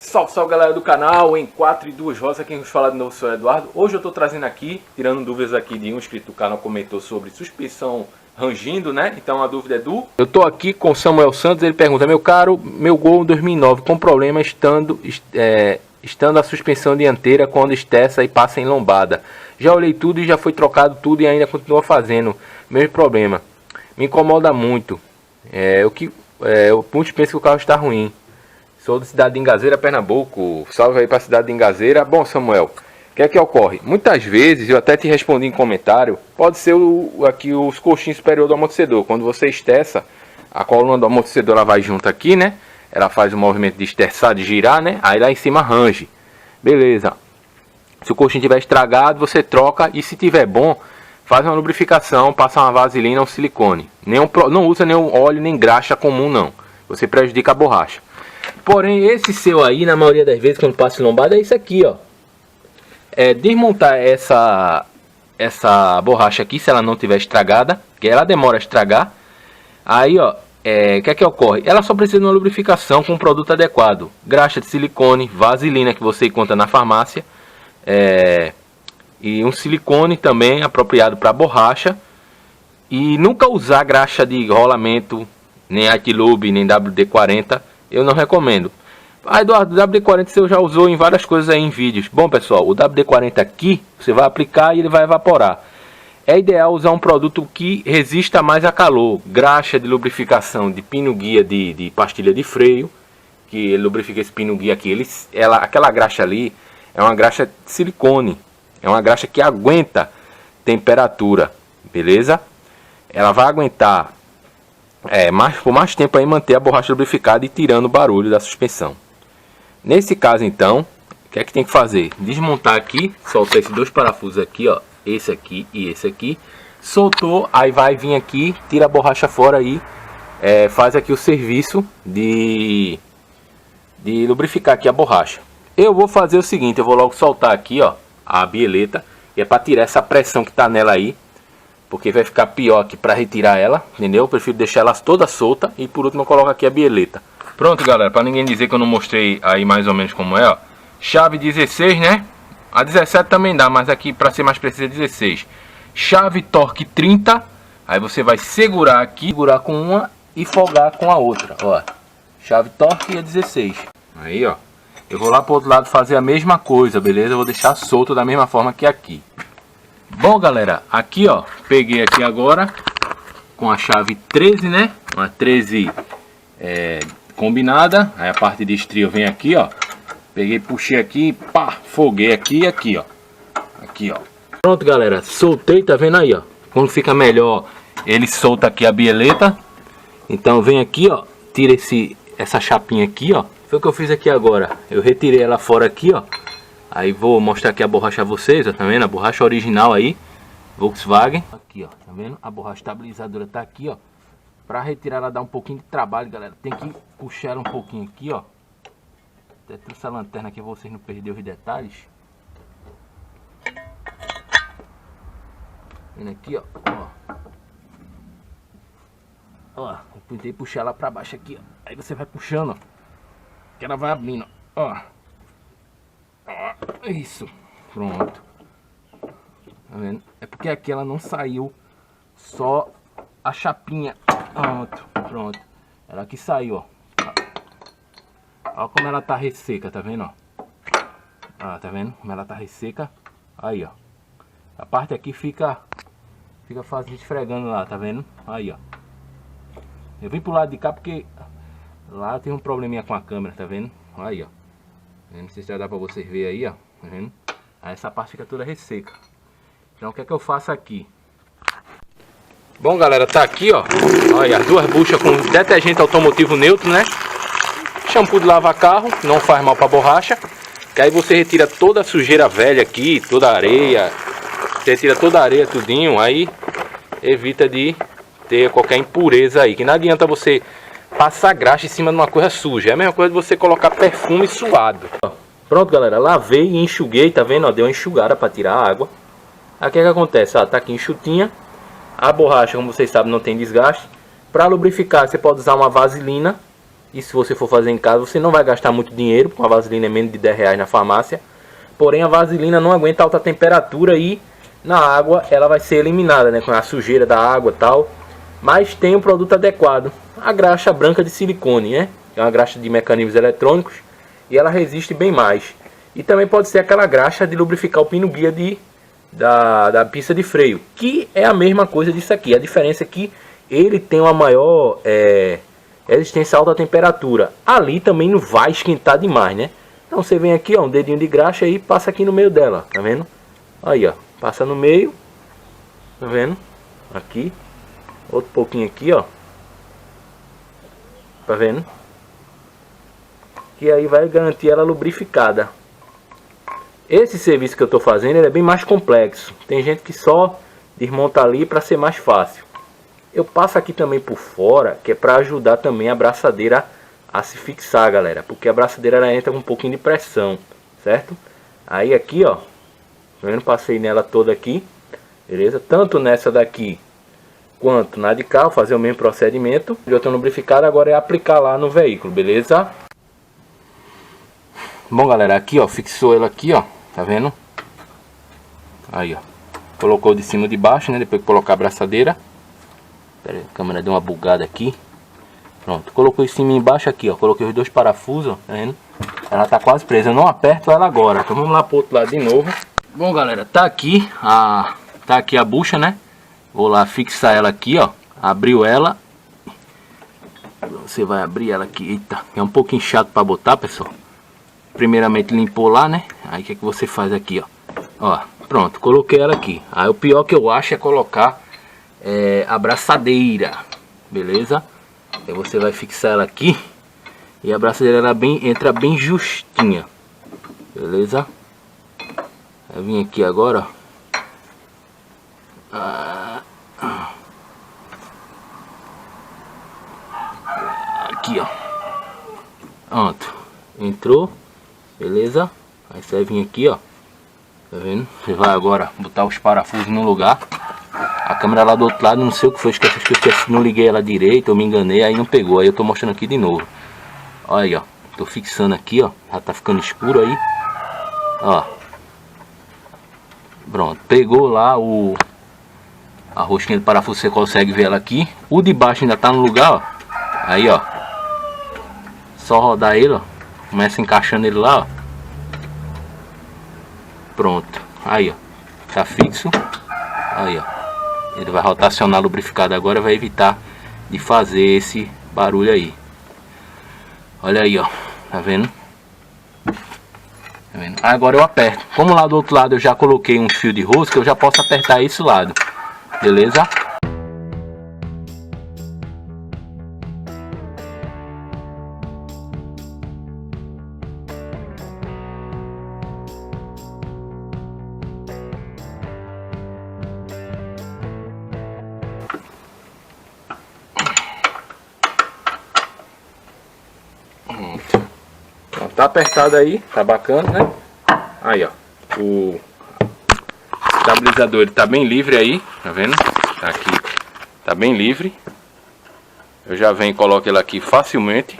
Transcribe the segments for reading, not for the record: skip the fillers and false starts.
Salve, salve galera do canal, em 4 e 2 rodas, quem nos fala de novo sou o Eduardo. Hoje eu estou trazendo aqui, tirando dúvidas aqui de um inscrito do canal, comentou sobre suspensão rangindo, né? Então a dúvida é do... Eu estou aqui com o Samuel Santos, ele pergunta: meu caro, meu Gol 2009 com problema estando a suspensão dianteira quando estessa e passa em lombada. Já olhei tudo e já foi trocado tudo e ainda continua fazendo, mesmo problema. Me incomoda muito, muitos pensam que o carro está ruim. Sou de Cidade de Ingazeira, Pernambuco. Salve aí para a Cidade de Ingazeira. Bom, Samuel, o que é que ocorre? Muitas vezes, eu até te respondi em comentário, pode ser aqui os coxins superior do amortecedor. Quando você esterça, a coluna do amortecedor ela vai junto aqui, né? Ela faz o movimento de esterçar, de girar, né? Aí lá em cima range. Beleza. Se o coxinho estiver estragado, você troca. E se tiver bom, faz uma lubrificação, passa uma vaselina ou silicone. Não usa nenhum óleo nem graxa comum, não. Você prejudica a borracha. Porém, esse seu aí, na maioria das vezes, quando passa em lombada, é isso aqui, ó. Desmontar essa borracha aqui, se ela não tiver estragada, que ela demora a estragar. Aí, ó, o que é que ocorre? Ela só precisa de uma lubrificação com um produto adequado. Graxa de silicone, vaselina que você encontra na farmácia. E um silicone também apropriado para borracha. E nunca usar graxa de rolamento, nem Atilube, nem WD-40. Eu não recomendo. Eduardo, o WD-40 você já usou em várias coisas aí em vídeos. Bom, pessoal, o WD-40 aqui, você vai aplicar e ele vai evaporar. É ideal usar um produto que resista mais a calor. Graxa de lubrificação de pino-guia de pastilha de freio, que ele lubrifica esse pino-guia aqui. Aquela graxa ali é uma graxa de silicone. É uma graxa que aguenta temperatura, beleza? Ela vai aguentar por mais tempo aí manter a borracha lubrificada e tirando o barulho da suspensão. Nesse caso então, o que é que tem que fazer? Desmontar aqui, soltar esses dois parafusos aqui, ó, esse aqui e esse aqui. Soltou, aí vai vir aqui, tira a borracha fora aí, faz aqui o serviço de lubrificar aqui a borracha. Eu vou fazer o seguinte, eu vou logo soltar aqui, ó, a bieleta, e é para tirar essa pressão que tá nela aí. Porque vai ficar pior aqui para retirar ela, entendeu? Eu prefiro deixar ela toda solta. E por último eu coloco aqui a bieleta. Pronto, galera, para ninguém dizer que eu não mostrei aí mais ou menos como é, ó. Chave 16, né? A 17 também dá, mas aqui para ser mais preciso é 16. Chave torque 30. Aí você vai segurar aqui, segurar com uma e folgar com a outra, ó. Chave torque é 16. Aí, ó. Eu vou lá pro outro lado fazer a mesma coisa, beleza? Eu vou deixar solto da mesma forma que aqui. Bom, galera, aqui ó, peguei aqui agora com a chave 13, né? Uma 13 combinada. Aí a parte de estrio vem aqui, ó. Peguei, puxei aqui, pá, foguei aqui e aqui, ó. Aqui, ó. Pronto, galera, soltei, tá vendo aí, ó? Quando fica melhor, ele solta aqui a bieleta. Então vem aqui, ó, tira essa chapinha aqui, ó. Foi o que eu fiz aqui agora. Eu retirei ela fora aqui, ó. Aí vou mostrar aqui a borracha a vocês, ó, tá vendo? A borracha original aí, Volkswagen. Aqui, ó, tá vendo? A borracha estabilizadora tá aqui, ó. Pra retirar ela dá um pouquinho de trabalho, galera. Tem que puxar ela um pouquinho aqui, ó. Até trouxe a lanterna aqui pra vocês não perderem os detalhes. Vendo aqui, ó. Ó, eu tentei puxar ela pra baixo aqui, ó. Aí você vai puxando, ó. Que ela vai abrindo, ó. Isso, pronto. Tá vendo? É porque aqui ela não saiu só a chapinha. Pronto. Ela aqui saiu, ó. Olha como ela tá resseca, tá vendo, ó? Tá vendo como ela tá resseca? Aí, ó. A parte aqui fica fazendo esfregando lá, tá vendo? Aí, ó. Eu vim pro lado de cá porque lá tem um probleminha com a câmera, tá vendo? Aí, ó. Não sei se já dá pra vocês verem aí, ó. Tá vendo? Aí essa parte fica toda resseca. Então o que é que eu faço aqui? Bom, galera, tá aqui, ó. Olha, as duas buchas com detergente automotivo neutro, né? Shampoo de lavar carro, não faz mal pra borracha. Que aí você retira toda a sujeira velha aqui, toda a areia. Você retira toda a areia, tudinho. Aí evita de ter qualquer impureza aí. Que não adianta você passar graxa em cima de uma coisa suja. É a mesma coisa de você colocar perfume suado. Pronto, galera, lavei e enxuguei, tá vendo? Ó, deu uma enxugada para tirar a água. Aí o que acontece? Ó, tá aqui enxutinha. A borracha, como vocês sabem, não tem desgaste. Para lubrificar, você pode usar uma vaselina E se você for fazer em casa, você não vai gastar muito dinheiro, porque a vaselina é menos de R$10 na farmácia. Porém, a vaselina não aguenta alta temperatura e na água ela vai ser eliminada, né, com a sujeira da água e tal. Mas tem um produto adequado, a graxa branca de silicone, né? É uma graxa de mecanismos eletrônicos e ela resiste bem mais. E também pode ser aquela graxa de lubrificar o pino guia da pista de freio, que é a mesma coisa disso aqui. A diferença é que ele tem uma maior resistência a alta temperatura. Ali também não vai esquentar demais, né? Então você vem aqui, ó, um dedinho de graxa e passa aqui no meio dela, tá vendo? Aí, ó, passa no meio, tá vendo? Aqui, outro pouquinho aqui, ó, tá vendo? Que aí vai garantir ela lubrificada. Esse serviço que eu tô fazendo, ele é bem mais complexo. Tem gente que só desmonta ali para ser mais fácil. Eu passo aqui também por fora, que é para ajudar também a braçadeira a se fixar, galera, porque a braçadeira ela entra com um pouquinho de pressão, certo? Aí aqui, ó, eu passei nela toda aqui, beleza? Tanto nessa daqui quanto na de cá, vou fazer o mesmo procedimento. Já estou lubrificado, agora é aplicar lá no veículo, beleza? Bom, galera, aqui, ó, fixou ela aqui, ó, tá vendo? Aí, ó, colocou de cima e de baixo, né? Depois que colocar a braçadeira. Pera aí, a câmera deu uma bugada aqui. Pronto, colocou em cima e embaixo aqui, ó. Coloquei os dois parafusos, ó, tá vendo? Ela tá quase presa, eu não aperto ela agora. Então vamos lá pro outro lado de novo. Bom, galera, tá aqui a bucha, né? Vou lá fixar ela aqui, ó. Abriu ela. Você vai abrir ela aqui. Eita, é um pouquinho chato pra botar, pessoal. Primeiramente limpou lá, né? Aí o que é que você faz aqui, ó? Ó, pronto, coloquei ela aqui. Aí o pior que eu acho é colocar a braçadeira, beleza? Aí você vai fixar ela aqui e a braçadeira ela entra bem justinha, beleza? Vai vir aqui agora, ó. Aqui, ó. Pronto, entrou, beleza? Aí você vai vir aqui, ó. Tá vendo? Você vai agora botar os parafusos no lugar. A câmera lá do outro lado, não sei o que foi, esqueci, não liguei ela direito, eu me enganei, aí não pegou, aí eu tô mostrando aqui de novo. Olha aí, ó, tô fixando aqui, ó, já tá ficando escuro aí, ó. Pronto, pegou lá a rosquinha do parafuso, você consegue ver ela aqui. O de baixo ainda tá no lugar, ó. Aí, ó, só rodar ele, ó, começa encaixando ele lá, ó. Pronto, aí, ó, tá fixo, aí, ó. Ele vai rotacionar lubrificado agora, vai evitar de fazer esse barulho aí. Olha aí, ó. Tá vendo? Tá vendo? Agora eu aperto. Como lá do outro lado eu já coloquei um fio de rosca, eu já posso apertar esse lado. Beleza? Tá apertado aí, tá bacana, né? Aí, ó, o estabilizador ele tá bem livre aí, tá vendo? Tá aqui, tá bem livre. Eu já venho e coloco ele aqui facilmente.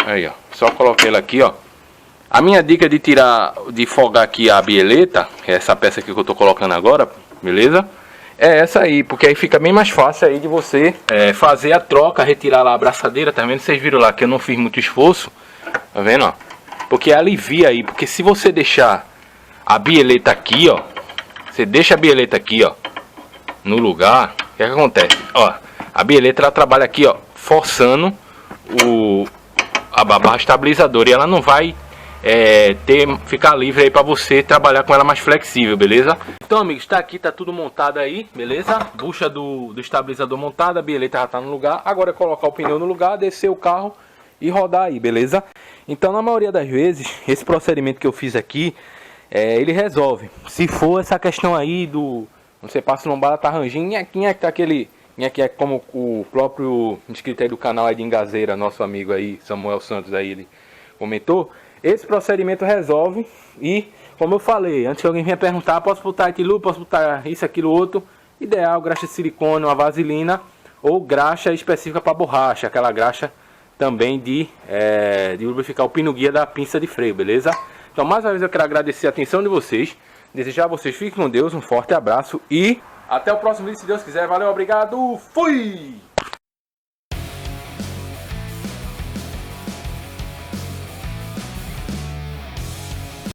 Aí, ó, só coloquei ele aqui, ó. A minha dica de folgar aqui a bieleta, que é essa peça aqui que eu tô colocando agora, beleza? É essa aí, porque aí fica bem mais fácil aí de você fazer a troca, retirar lá a braçadeira, tá vendo? Vocês viram lá que eu não fiz muito esforço. Tá vendo, ó? Porque alivia aí, porque se você deixar a bieleta aqui, ó, você deixa a bieleta aqui, ó, no lugar, o que acontece? Ó, a bieleta ela trabalha aqui, ó, forçando a barra estabilizadora e ela não vai ficar livre aí para você trabalhar com ela mais flexível, beleza? Então, amigos, tá aqui, tá tudo montado aí, beleza? Bucha do estabilizador montada, a bieleta já tá no lugar. Agora é colocar o pneu no lugar, descer o carro e rodar aí, beleza? Então, na maioria das vezes, esse procedimento que eu fiz aqui, ele resolve. Se for essa questão aí você passa no bala, tá ranginho, nhequinha, que tá aquele, nhequinha, como o próprio inscrito aí do canal aí de Engazeira, nosso amigo aí, Samuel Santos aí, ele comentou. Esse procedimento resolve e, como eu falei, antes que alguém venha perguntar, posso botar etilu, posso botar isso, aquilo, outro, ideal, graxa de silicone, uma vaselina, ou graxa específica para borracha, aquela graxa também de lubrificar o pino guia da pinça de freio, beleza? Então mais uma vez eu quero agradecer a atenção de vocês, desejar a vocês fiquem com Deus, um forte abraço e até o próximo vídeo se Deus quiser. Valeu, obrigado, fui!